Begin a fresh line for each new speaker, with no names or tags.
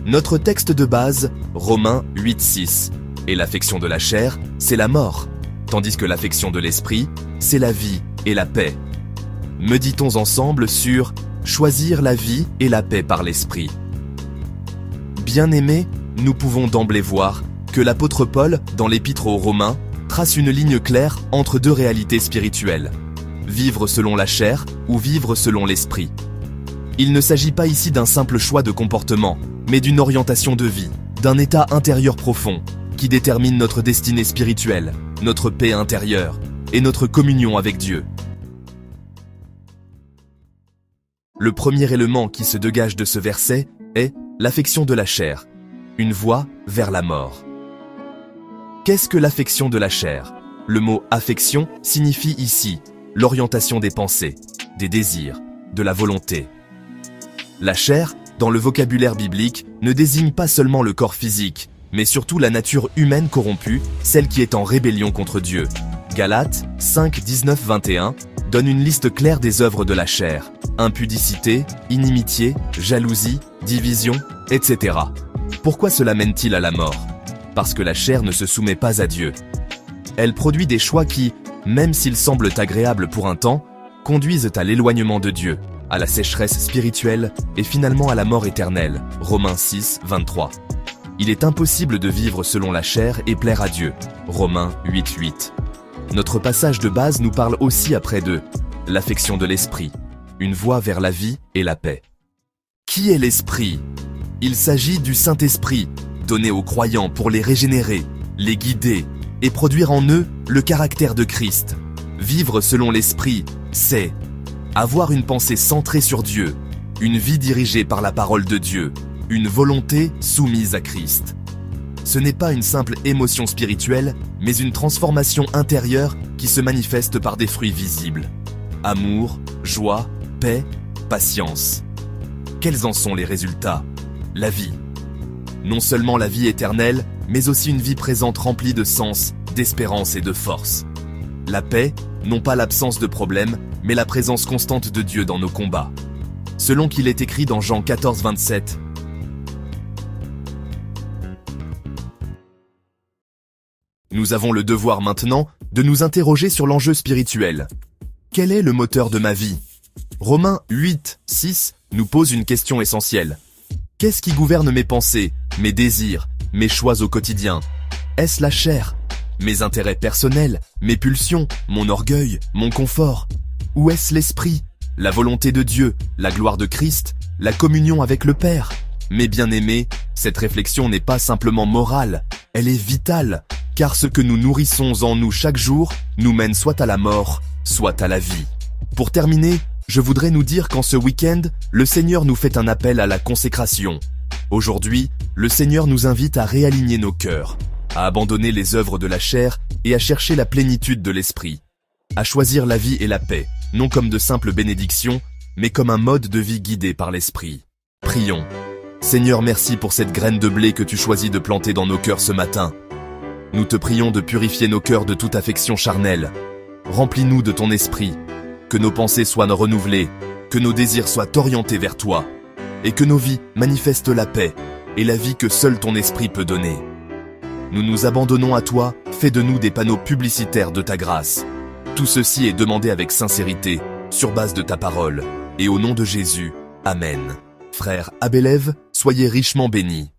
Notre texte de base, Romains 8:6. Et l'affection de la chair, c'est la mort, tandis que l'affection de l'esprit, c'est la vie et la paix. Méditons ensemble sur choisir la vie et la paix par l'esprit. Bien-aimés, nous pouvons d'emblée voir que l'apôtre Paul, dans l'épître aux Romains, trace une ligne claire entre deux réalités spirituelles. Vivre selon la chair ou vivre selon l'esprit. Il ne s'agit pas ici d'un simple choix de comportement, mais d'une orientation de vie, d'un état intérieur profond, qui détermine notre destinée spirituelle, notre paix intérieure et notre communion avec Dieu. Le premier élément qui se dégage de ce verset est l'affection de la chair, une voie vers la mort. Qu'est-ce que l'affection de la chair? Le mot affection signifie ici l'orientation des pensées, des désirs, de la volonté. La chair, dans le vocabulaire biblique, ne désigne pas seulement le corps physique, mais surtout la nature humaine corrompue, celle qui est en rébellion contre Dieu. Galates 5, 19, 21 donne une liste claire des œuvres de la chair: impudicité, inimitié, jalousie, division, etc. Pourquoi cela mène-t-il à la mort? Parce que la chair ne se soumet pas à Dieu. Elle produit des choix qui, même s'ils semblent agréables pour un temps, conduisent à l'éloignement de Dieu, à la sécheresse spirituelle et finalement à la mort éternelle. Romains 6, 23. Il est impossible de vivre selon la chair et plaire à Dieu. Romains 8, 8. Notre passage de base nous parle aussi après de l'affection de l'esprit, une voie vers la vie et la paix. Qui est l'esprit? Il s'agit du Saint-Esprit, donné aux croyants pour les régénérer, les guider et produire en eux le caractère de Christ. Vivre selon l'esprit, c'est avoir une pensée centrée sur Dieu, une vie dirigée par la parole de Dieu, une volonté soumise à Christ. Ce n'est pas une simple émotion spirituelle, mais une transformation intérieure qui se manifeste par des fruits visibles. Amour, joie, paix, patience. Quels en sont les résultats? La vie. Non seulement la vie éternelle, mais aussi une vie présente remplie de sens, d'espérance et de force. La paix, non pas l'absence de problèmes, mais la présence constante de Dieu dans nos combats. Selon qu'il est écrit dans Jean 14, 27, nous avons le devoir maintenant de nous interroger sur l'enjeu spirituel. Quel est le moteur de ma vie? Romains 8, 6 nous pose une question essentielle. Qu'est-ce qui gouverne mes pensées, mes désirs, mes choix au quotidien? Est-ce la chair? Mes intérêts personnels, mes pulsions, mon orgueil, mon confort? Ou est-ce l'esprit, la volonté de Dieu, la gloire de Christ, la communion avec le Père? Mes bien-aimés, cette réflexion n'est pas simplement morale, elle est vitale, car ce que nous nourrissons en nous chaque jour nous mène soit à la mort, soit à la vie. Pour terminer, je voudrais nous dire qu'en ce week-end, le Seigneur nous fait un appel à la consécration. Aujourd'hui, le Seigneur nous invite à réaligner nos cœurs, à abandonner les œuvres de la chair et à chercher la plénitude de l'esprit, à choisir la vie et la paix, non comme de simples bénédictions, mais comme un mode de vie guidé par l'esprit. Prions. Seigneur, merci pour cette graine de blé que tu choisis de planter dans nos cœurs ce matin. Nous te prions de purifier nos cœurs de toute affection charnelle. Remplis-nous de ton esprit, que nos pensées soient renouvelées, que nos désirs soient orientés vers toi, et que nos vies manifestent la paix et la vie que seul ton esprit peut donner. Nous nous abandonnons à toi, fais de nous des panneaux publicitaires de ta grâce. Tout ceci est demandé avec sincérité, sur base de ta parole, et au nom de Jésus. Amen. Frères Abelev, soyez richement bénis.